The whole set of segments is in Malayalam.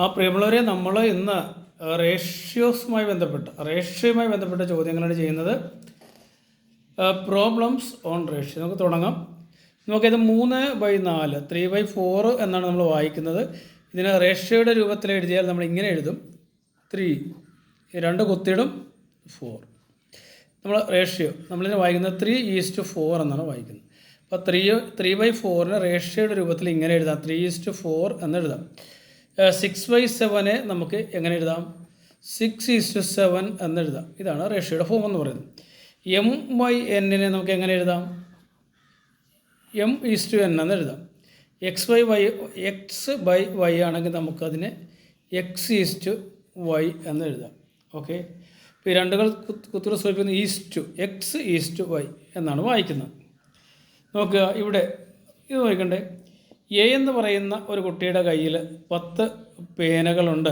ആ പ്രിയമുള്ളവരെ, നമ്മൾ ഇന്ന് റേഷ്യോയുമായി ബന്ധപ്പെട്ട ചോദ്യങ്ങളാണ് ചെയ്യുന്നത്. Problems on ratio. നമുക്ക് തുടങ്ങാം. നമുക്കിത് 3/4 3/4 എന്നാണ് നമ്മൾ വായിക്കുന്നത്. ഇതിന് റേഷ്യോയുടെ രൂപത്തിൽ എഴുതിയാൽ നമ്മൾ ഇങ്ങനെ എഴുതും: 3 2 കുത്തിയിടും 4. നമ്മൾ റേഷ്യോ നമ്മളിതിനെ വായിക്കുന്നത് 3:4 എന്നാണ് വായിക്കുന്നത്. അപ്പോൾ 3/4 റേഷ്യോയുടെ രൂപത്തിൽ ഇങ്ങനെ എഴുതാം: 3:4 എന്ന് എഴുതാം. 6/7 നമുക്ക് എങ്ങനെ എഴുതാം? 6:7 എന്ന് എഴുതാം. ഇതാണ് റേഷ്യോയുടെ ഫോം എന്ന് പറയുന്നത്. M/N നമുക്ക് എങ്ങനെ എഴുതാം? M:N എന്ന് എഴുതാം. X/Y ആണെങ്കിൽ നമുക്കതിനെ X:Y എന്ന് എഴുതാം. ഓക്കെ, ഇപ്പോൾ ഈ രണ്ടുകൾ കുത്തുകൾ സൂചിപ്പിക്കുന്ന X:Y എന്നാണ് വായിക്കുന്നത്. നോക്കുക, ഇവിടെ ഇത് നോക്കണ്ടേ. എ എന്ന് പറയുന്ന ഒരു കുട്ടിയുടെ കയ്യിൽ 10 പേനകളുണ്ട്.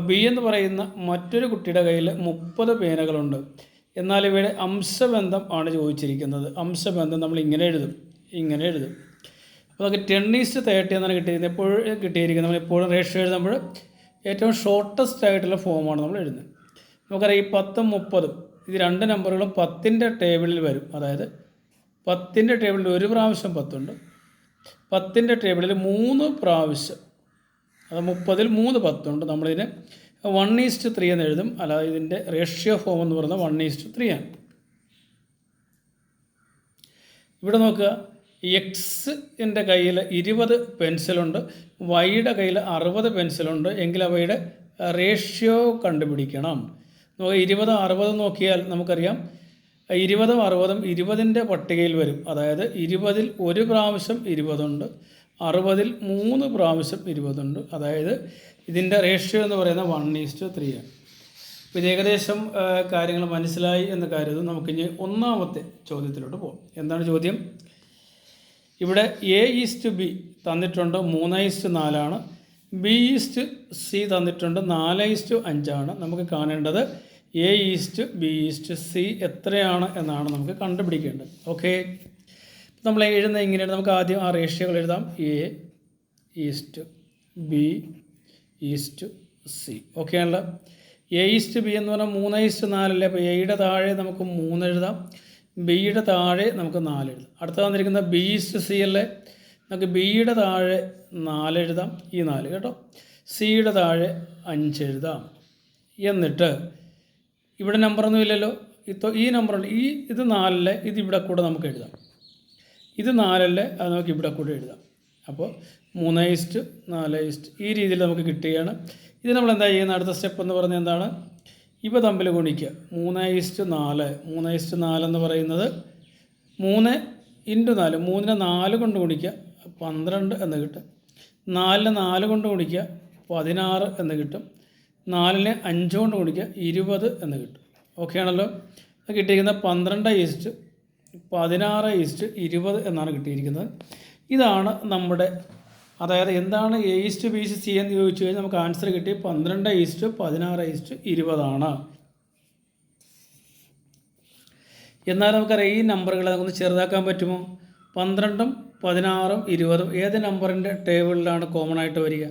ബി എന്ന് പറയുന്ന മറ്റൊരു കുട്ടിയുടെ കയ്യിൽ 30 പേനകളുണ്ട്. എന്നാൽ ഇവയുടെ അംശബന്ധം ആണ് ചോദിച്ചിരിക്കുന്നത്. അംശബന്ധം നമ്മൾ ഇങ്ങനെ എഴുതും. അപ്പോൾ നമുക്ക് 10:30 എന്നാണ് കിട്ടിയിരിക്കുന്നത്. എപ്പോഴും കിട്ടിയിരിക്കുന്നത് നമ്മൾ എപ്പോഴും റേഷ്യോ എഴുതുമ്പോൾ ഏറ്റവും ഷോർട്ടസ്റ്റ് ആയിട്ടുള്ള ഫോമാണ് നമ്മൾ എഴുതുന്നത്. നമുക്കറിയാം, ഈ 10ഉം 30ഉം ഇത് രണ്ട് നമ്പറുകളും 10ൻ്റെ ടേബിളിൽ വരും. അതായത് 10ൻ്റെ ടേബിളിൽ ഒരു പ്രാവശ്യം 10 ഉണ്ട്. 10ൻ്റെ ടേബിളിൽ 3 പ്രാവശ്യം, അത് 30ൽ 3 10 ഉണ്ട്. നമ്മളിതിനെ 1:3 എന്ന് എഴുതും. അല്ലാതെ ഇതിൻ്റെ റേഷ്യോ ഫോം എന്ന് പറയുന്നത് 1:3 ആണ്. ഇവിടെ നോക്കുക, എക്സിൻ്റെ കയ്യിൽ 20 പെൻസിലുണ്ട്, വൈയുടെ കയ്യിൽ 60 പെൻസിലുണ്ട്. എങ്കിൽ അവയുടെ റേഷ്യോ കണ്ടുപിടിക്കണം. നമുക്ക് 20 60 നോക്കിയാൽ നമുക്കറിയാം 20ഉം 60ഉം 20ൻ്റെ പട്ടികയിൽ വരും. അതായത് 20ൽ ഒരു പ്രാവശ്യം 20 ഉണ്ട്, 60ൽ 3 പ്രാവശ്യം 20 ഉണ്ട്. അതായത് ഇതിൻ്റെ റേഷ്യോ എന്ന് പറയുന്നത് 1:3 ആണ്. അപ്പോൾ ഇത് ഏകദേശം കാര്യങ്ങൾ മനസ്സിലായി എന്ന് കരുതും. നമുക്കിനി ഒന്നാമത്തെ ചോദ്യത്തിലോട്ട് പോകാം. എന്താണ് ചോദ്യം? ഇവിടെ A:B തന്നിട്ടുണ്ട്, 3:4 ആണ്. B:C തന്നിട്ടുണ്ട്, 4:5 ആണ്. നമുക്ക് കാണേണ്ടത് A:B:C എത്രയാണ് എന്നാണ് നമുക്ക് കണ്ടുപിടിക്കേണ്ടത്. ഓക്കെ, നമ്മൾ എഴുതുന്നത് ഇങ്ങനെയാണ്. നമുക്ക് ആദ്യം ആ റേഷ്യോകൾ എഴുതാം: A:B:C. ഓക്കെ ആണല്ലോ. A:B എന്ന് പറഞ്ഞാൽ 3:4 അല്ലേ. അപ്പോൾ എയുടെ താഴെ നമുക്ക് 3 എഴുതാം, ബിയുടെ താഴെ നമുക്ക് 4 എഴുതാം. അടുത്ത വന്നിരിക്കുന്ന B:C അല്ലേ. നമുക്ക് ബിയുടെ താഴെ 4 എഴുതാം, ഈ 4 കേട്ടോ. സിയുടെ താഴെ 5 എഴുതാം. എന്നിട്ട് ഇവിടെ നമ്പറൊന്നും ഇല്ലല്ലോ, ഈ നമ്പറുണ്ട്. ഇത് 4 ഇത് ഇവിടെ കൂടെ നമുക്ക് എഴുതാം. ഇത് 4 അത് നമുക്ക് ഇവിടെ കൂടെ എഴുതാം. അപ്പോൾ 3:4 ഈ രീതിയിൽ നമുക്ക് കിട്ടുകയാണ്. ഇത് നമ്മൾ എന്താ ചെയ്യുന്നത്? അടുത്ത സ്റ്റെപ്പ് എന്ന് പറഞ്ഞാൽ എന്താണ്? ഇവ തമ്മിൽ ഗുണിക്കുക. 3:4 എന്ന് പറയുന്നത് 3 × 4, 3നെ 4 കൊണ്ട് ഗുണിക്കുക, 12 എന്ന് കിട്ടും. 4നെ 4 കൊണ്ട് ഗുണിക്കുക, 16 എന്ന് കിട്ടും. 4നെ 5 കൊണ്ട് ഗുണിക്കുക, 20 എന്ന് കിട്ടും. ഓക്കെ ആണല്ലോ. അത് കിട്ടിയിരിക്കുന്നത് 12:16:20 എന്നാണ് കിട്ടിയിരിക്കുന്നത്. ഇതാണ് നമ്മുടെ, അതായത് എന്താണ് A:B:C എന്ന് ചോദിച്ചു കഴിഞ്ഞാൽ നമുക്ക് ആൻസർ കിട്ടി 12:16:20 ആണ്. എന്നാൽ നമുക്കറിയാം, ഈ നമ്പറുകളെ നമുക്കൊന്ന് ചെറുതാക്കാൻ പറ്റുമോ? 12ഉം 16ഉം 20ഉം ഏത് നമ്പറിൻ്റെ ടേബിളിലാണ് കോമൺ ആയിട്ട് വരിക?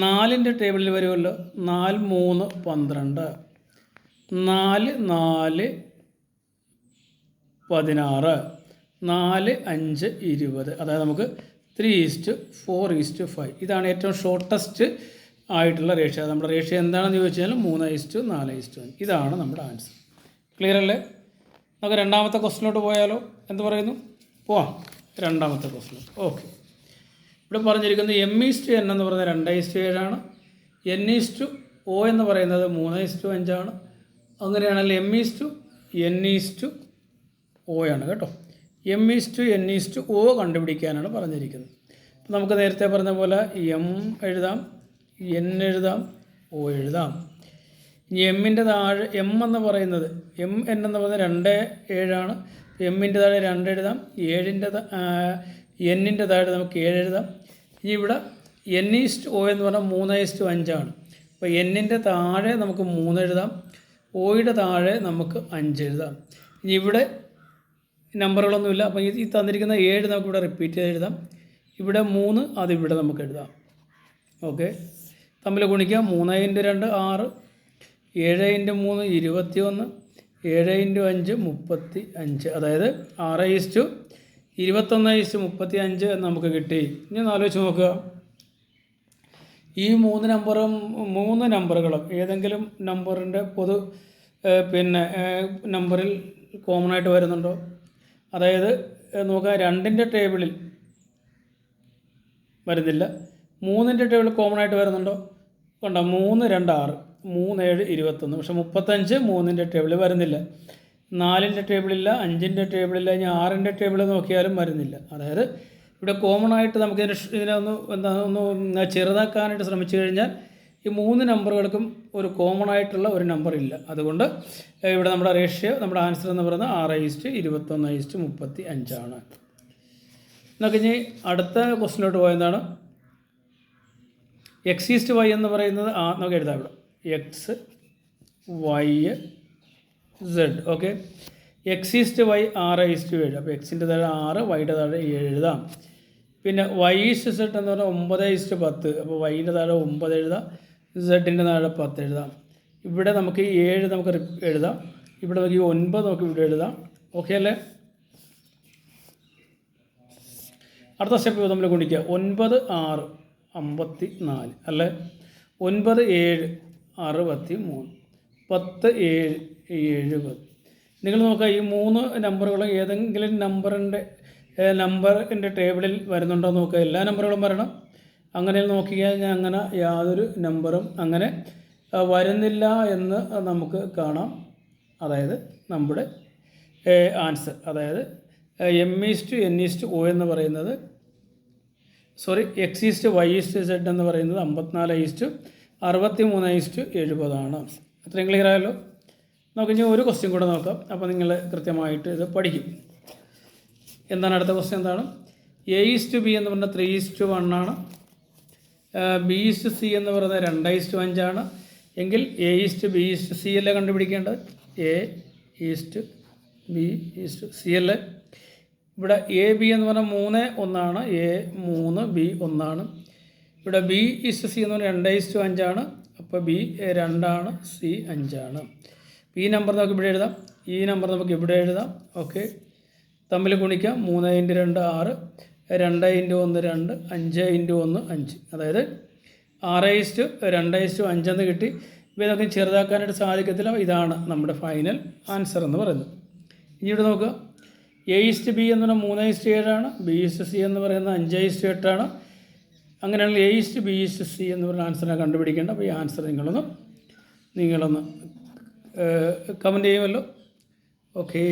4ൻ്റെ ടേബിളിൽ വരുമല്ലോ. 4 3 12, 4 4 16, 4 5 20. അതായത് നമുക്ക് 3:4:5. ഇതാണ് ഏറ്റവും ഷോർട്ടസ്റ്റ് ആയിട്ടുള്ള റേഷ്യോ. നമ്മുടെ റേഷ്യോ എന്താണെന്ന് ചോദിച്ചാൽ 3:4:5. ഇതാണ് നമ്മുടെ ആൻസർ. ക്ലിയർ അല്ലേ? നമുക്ക് രണ്ടാമത്തെ ക്വസ്റ്റിനോട്ട് പോയാലോ? എന്ത് പറയുന്നു? പോവാം രണ്ടാമത്തെ ക്വസ്റ്റിന്. ഓക്കെ, ഇവിടെ പറഞ്ഞിരിക്കുന്നത് M:N എന്ന് പറയുന്നത് 2:7 ആണ്. N:O എന്ന് പറയുന്നത് 3:5 ആണ്. അങ്ങനെയാണെങ്കിൽ M:N:O ആണ് കേട്ടോ. M:N:O കണ്ടുപിടിക്കാനാണ് പറഞ്ഞിരിക്കുന്നത്. അപ്പോൾ നമുക്ക് നേരത്തെ പറഞ്ഞ പോലെ M എഴുതാം, N എഴുതാം, O എഴുതാം. ഇനി എമ്മിൻ്റെ താഴെ M എന്ന് പറയുന്നത് MN എന്ന് പറയുന്നത് 2:7 ആണ്. എമ്മിൻ്റെ താഴെ 2 എഴുതാം, Nൻ്റെ താഴെ നമുക്ക് 7 എഴുതാം. ഇനി ഇവിടെ N:O എന്ന് പറഞ്ഞാൽ 3:5 ആണ്. അപ്പോൾ Nൻ്റെ താഴെ നമുക്ക് 3 എഴുതാം, Oയുടെ താഴെ നമുക്ക് 5 എഴുതാം. ഇനി ഇവിടെ നമ്പറുകളൊന്നുമില്ല. അപ്പോൾ ഈ തന്നിരിക്കുന്ന 7 നമുക്കിവിടെ റിപ്പീറ്റ് ചെയ്ത് എഴുതാം. ഇവിടെ 3 അതിവിടെ നമുക്ക് എഴുതാം. ഓക്കെ, തമ്മിൽ ഗുണിക്കുക. 3 × 2 6, 7 × 3 21, 7 × 5 35. അതായത് 6:21:35 എന്ന് നമുക്ക് കിട്ടി. ഇനി ഒന്ന് ആലോചിച്ച് നോക്കുക. ഈ മൂന്ന് നമ്പറുകളും ഏതെങ്കിലും നമ്പറിൻ്റെ നമ്പറിൽ കോമൺ ആയിട്ട് വരുന്നുണ്ടോ? അതായത് നോക്കുക, 2ൻ്റെ ടേബിളിൽ വരുന്നില്ല. 3ൻ്റെ ടേബിളിൽ കോമൺ ആയിട്ട് വരുന്നുണ്ടോ? കണ്ടോ, 3 2 6, 3 7 21. പക്ഷെ 35 3ൻ്റെ ടേബിളിൽ വരുന്നില്ല. 4ൻ്റെ ടേബിളില്ല, 5ൻ്റെ ടേബിളില്ല, ഇനി 6ൻ്റെ ടേബിൾ നോക്കിയാലും വരുന്നില്ല. അതായത് ഇവിടെ കോമൺ ആയിട്ട് നമുക്ക് ഇതിനെ ഒന്ന് ചെറുതാക്കാനായിട്ട് ശ്രമിച്ചു കഴിഞ്ഞാൽ ഈ 3 നമ്പറുകൾക്കും ഒരു കോമൺ ആയിട്ടുള്ള ഒരു നമ്പർ ഇല്ല. അതുകൊണ്ട് ഇവിടെ നമ്മുടെ റേഷ്യോ, നമ്മുടെ ആൻസർ എന്ന് പറയുന്നത് 6:21:35 ആണ്. നമുക്ക് ഇനി അടുത്ത ക്വസ്റ്റിനോട്ട് പോയതാണ്. x/y എന്ന് പറയുന്നത് നമുക്ക് എഴുതാം. ഇവിടെ x y z. Okay, x/y 6:7. അപ്പോൾ എക്സിൻ്റെ താഴെ 6, വൈയുടെ താഴെ 7 എഴുതാം. പിന്നെ y/z എന്ന് പറഞ്ഞാൽ 9:10. അപ്പോൾ വൈൻ്റെ താഴെ 9 എഴുതാം, സെഡിൻ്റെ താഴെ 10 എഴുതാം. ഇവിടെ നമുക്ക് 7 നമുക്ക് എഴുതാം. ഇവിടെ നമുക്ക് 9 നമുക്ക് ഇവിടെ എഴുതാം. ഓക്കെ അല്ലേ? അടുത്ത സ്റ്റെപ്പ് നമ്മൾ ഗുണിക്കുക. 9 6 54 അല്ലേ? 9 7 63, 10 7 70. നിങ്ങൾ നോക്കുക, ഈ 3 നമ്പറുകളും ഏതെങ്കിലും നമ്പറിൻ്റെ ടേബിളിൽ വരുന്നുണ്ടോ നോക്കുക. എല്ലാ നമ്പറുകളും വരണം. അങ്ങനെ നോക്കിക്കഴിഞ്ഞാൽ അങ്ങനെ യാതൊരു നമ്പറും അങ്ങനെ വരുന്നില്ല എന്ന് നമുക്ക് കാണാം. അതായത് നമ്മുടെ ആൻസർ, അതായത് m/n/o എന്ന് പറയുന്നത്, x/y/z എന്ന് പറയുന്നത് 54:63:70 ആണ്. അത്രയും ക്ലിയർ ആയല്ലോ? നമുക്ക് ഇനി ഒരു ക്വസ്റ്റ്യൻ കൂടെ നോക്കാം. അപ്പോൾ നിങ്ങൾ കൃത്യമായിട്ട് ഇത് പഠിക്കും. എന്താണ് അടുത്ത ക്വസ്റ്റ്യൻ? എന്താണ്? a/b എന്ന് പറഞ്ഞാൽ 3:1 ആണ്. b/c എന്ന് പറയുന്നത് 2:5 ആണ്. എങ്കിൽ a/b/c അല്ലേ കണ്ടുപിടിക്കേണ്ടത്? a/b/c അല്ലേ? ഇവിടെ a/b എന്ന് പറഞ്ഞാൽ 3 1 ആണ്. a 3, b 1 ആണ്. ഇവിടെ b/c എന്ന് പറഞ്ഞാൽ 2:5 ആണ്. അപ്പോൾ b 2 ആണ്, c 5 ആണ്. ഈ നമ്പർ നമുക്ക് ഇവിടെ എഴുതാം, ഈ നമ്പർ നമുക്ക് ഇവിടെ എഴുതാം. ഓക്കെ, തമ്മിൽ ഗുണിക്കാം. 3 × 2 6, 2 × 1 2, 5 × 1 5. അതായത് 6:2:5 എന്ന് കിട്ടി. ഇവയൊക്കെ ചെറുതാക്കാനായിട്ട് സാധിക്കത്തില്ല. ഇതാണ് നമ്മുടെ ഫൈനൽ ആൻസർ എന്ന് പറയുന്നത്. ഇനി ഇവിടെ നോക്കുക, a/b എന്ന് പറഞ്ഞാൽ 3:7 ആണ്. b/c എന്ന് പറയുന്നത് 5:8 ആണ്. അങ്ങനെയാണെങ്കിൽ a/b/c എന്ന് പറയുന്ന ആൻസറിനെ കണ്ടുപിടിക്കേണ്ട. അപ്പോൾ ഈ ആൻസർ നിങ്ങളൊന്ന് കമൻറ്റ് ചെയ്യുമല്ലോ. ഓക്കേ.